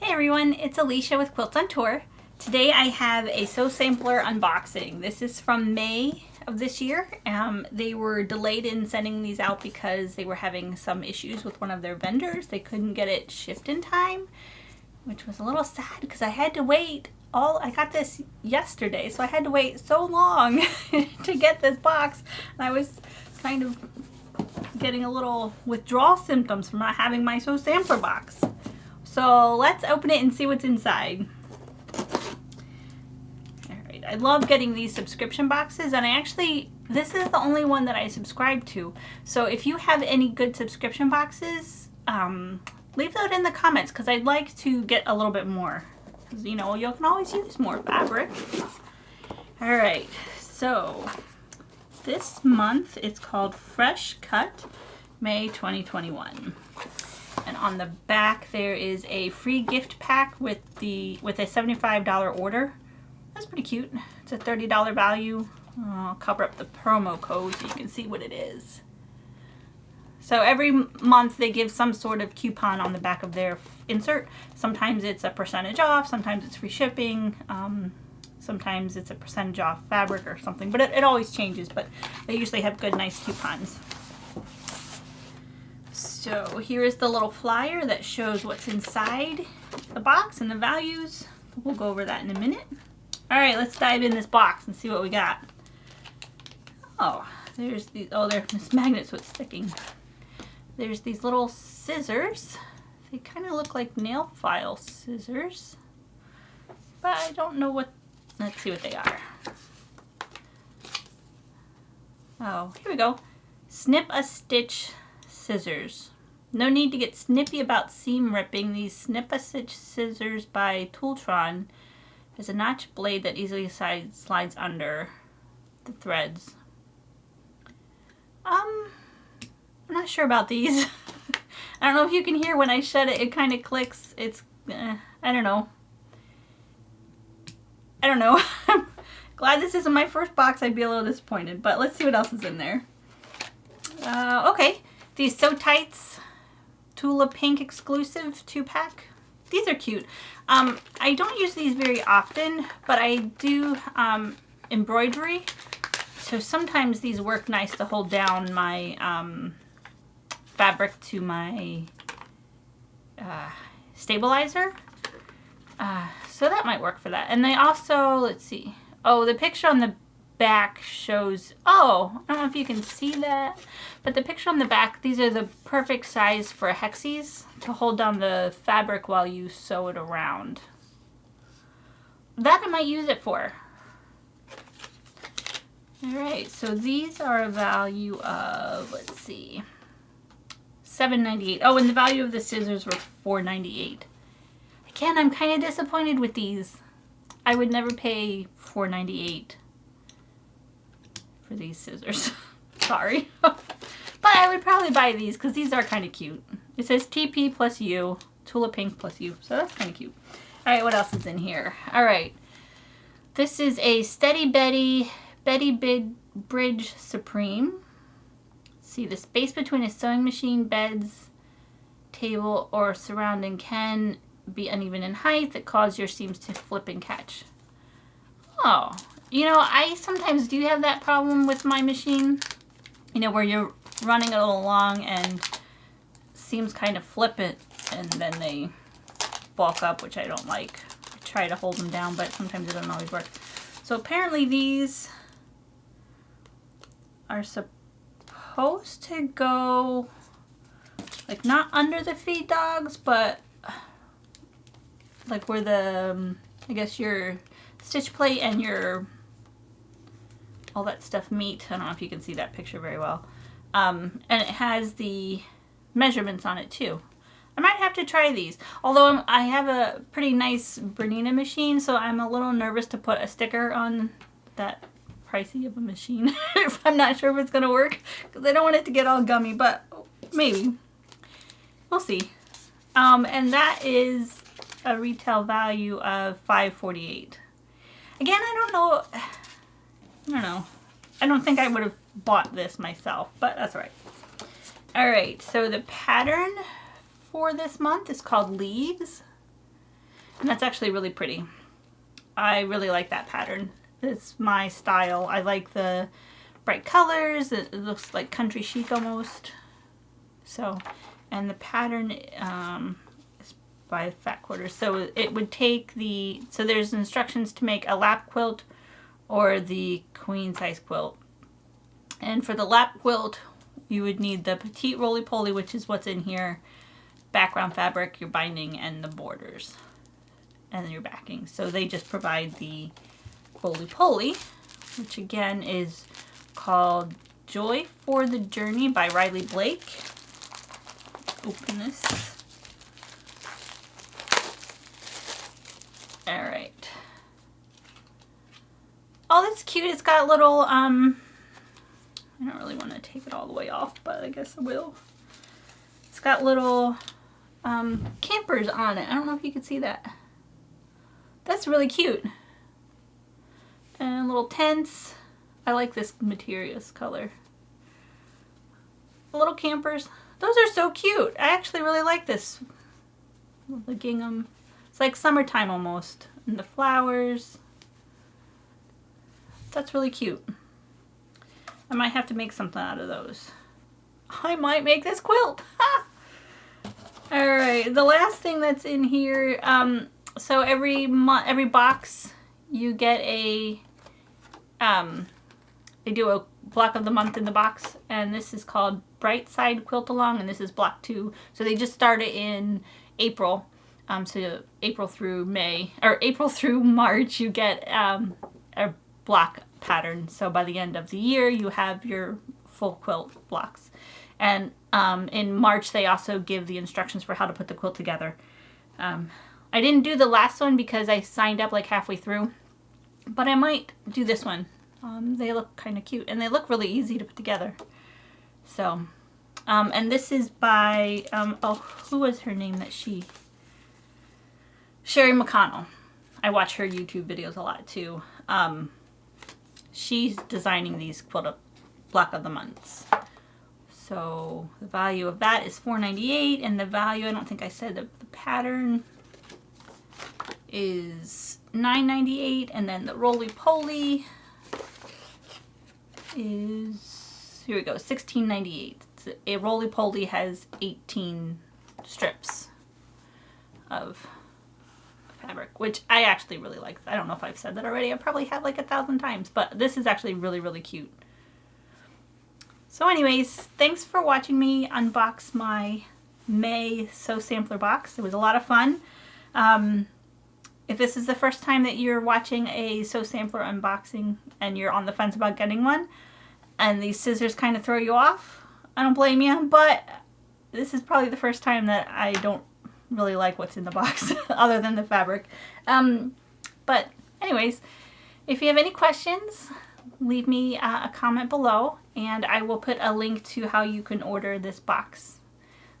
Hey everyone, it's Alicia with Quilts on Tour. Today I have a Sew Sampler unboxing. This is from May of this year. They were delayed in sending these out because they were having some issues with one of their vendors. They couldn't get it shipped in time, which was a little sad because I had to wait. I got this yesterday, so I had to wait so long to get this box. And I was kind of getting a little withdrawal symptoms from not having my Sew Sampler box. So let's open it and see what's inside. Alright, I love getting these subscription boxes, and this is the only one that I subscribe to. So if you have any good subscription boxes, leave that in the comments because I'd like to get a little bit more. Because, you know, you can always use more fabric. Alright, so this month it's called Fresh Cut May 2021. And on the back there is a free gift pack with a $75 order. That's pretty cute. It's a $30 value. I'll cover up the promo code so you can see what it is. So every month they give some sort of coupon on the back of their insert. Sometimes it's a percentage off, sometimes it's free shipping, sometimes it's a percentage off fabric or something, but it always changes, but they usually have good, nice coupons. So here is the little flyer that shows what's inside the box and the values. We'll go over that in a minute. Alright, let's dive in this box and see what we got. Oh, there's these, this magnet's what's sticking. There's these little scissors. They kind of look like nail file scissors, but I don't know what, let's see what they are. Oh, here we go. Snip a Stitch scissors. No need to get snippy about seam ripping. These Snip a Stitch scissors by Tooltron has a notch blade that easily slides under the threads. I'm not sure about these. I don't know if you can hear when I shut it, it kind of clicks. It's, I don't know. I'm glad this isn't my first box. I'd be a little disappointed, but let's see what else is in there. Okay, these Sew Tights Tula Pink exclusive 2-pack. These are cute. I don't use these very often, but I do embroidery. So sometimes these work nice to hold down my fabric to my stabilizer. So that might work for that. And they also, let's see. Oh, the picture on the back shows, I don't know if you can see that, but the picture on the back, these are the perfect size for hexies to hold down the fabric while you sew it around. That I might use it for. Alright, so these are a value of, let's see, $7.98. Oh, and the value of the scissors were $4.98. Again, I'm kind of disappointed with these. I would never pay $4.98 for these scissors. Sorry. But I would probably buy these because these are kind of cute. It says TP plus U, Tula Pink plus U, so that's kind of cute. Alright, what else is in here? Alright, this is a Steady Betty Bridge Supreme. See, the space between a sewing machine, beds, table, or surrounding can be uneven in height that cause your seams to flip and catch. Oh, you know, I sometimes do have that problem with my machine. You know, where you're running it along and seams kind of flip it and then they bulk up, which I don't like. I try to hold them down, but sometimes it doesn't always work. So apparently these are supposed to go, like, not under the feed dogs, but like where the, I guess your stitch plate and your, all that stuff meet. I don't know if you can see that picture very well. And it has the measurements on it too. I might have to try these. Although I have a pretty nice Bernina machine, so I'm a little nervous to put a sticker on that pricey of a machine if I'm not sure if it's going to work, because I don't want it to get all gummy, but maybe. We'll see. And that is a retail value of $5.48. Again, I don't know. I don't think I would have bought this myself, but that's all right. All right, so the pattern for this month is called Leaves. And that's actually really pretty. I really like that pattern. It's my style. I like the bright colors. It looks like country chic almost. So, and the pattern is by Fat Quarters. So it would take so there's instructions to make a lap quilt or the queen size quilt. And for the lap quilt, you would need the petite roly-poly, which is what's in here, background fabric, your binding, and the borders, and your backing. So they just provide the roly-poly, which again is called Joy for the Journey by Riley Blake. Open this. All right. Oh, that's cute. It's got little, I don't really want to take it all the way off, but I guess I will. It's got little campers on it. I don't know if you can see that. That's really cute. And little tents. I like this material, this color. Little campers. Those are so cute. I actually really like this. The gingham. It's like summertime almost. And the flowers. That's really cute. I might have to make something out of those. I might make this quilt. Alright, the last thing that's in here, so every box you get they do a block of the month in the box, and this is called Bright Side Quilt Along, and this is block 2. So they just started in April. So April through May, or April through March, you get a block pattern. So by the end of the year, you have your full quilt blocks. And in March, they also give the instructions for how to put the quilt together. I didn't do the last one because I signed up like halfway through, but I might do this one. They look kind of cute, and they look really easy to put together. So, and this is by, who was her name that Sherry McConnell. I watch her YouTube videos a lot too. She's designing these quilt block of the months. So the value of that is $4.98, and the value, I don't think I said, the pattern is $9.98, and then the roly-poly is, here we go, $16.98. A roly-poly has 18 strips of fabric, which I actually really like. I don't know if I've said that already. I probably have like 1,000 times, but this is actually really, really cute. So anyways, thanks for watching me unbox my May Sew Sampler box. It was a lot of fun. If this is the first time that you're watching a Sew Sampler unboxing and you're on the fence about getting one, and these scissors kind of throw you off, I don't blame you, but this is probably the first time that I don't really like what's in the box other than the fabric. But anyways, if you have any questions, leave me a comment below, and I will put a link to how you can order this box.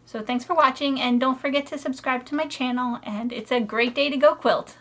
So thanks for watching, and don't forget to subscribe to my channel, and it's a great day to go quilt.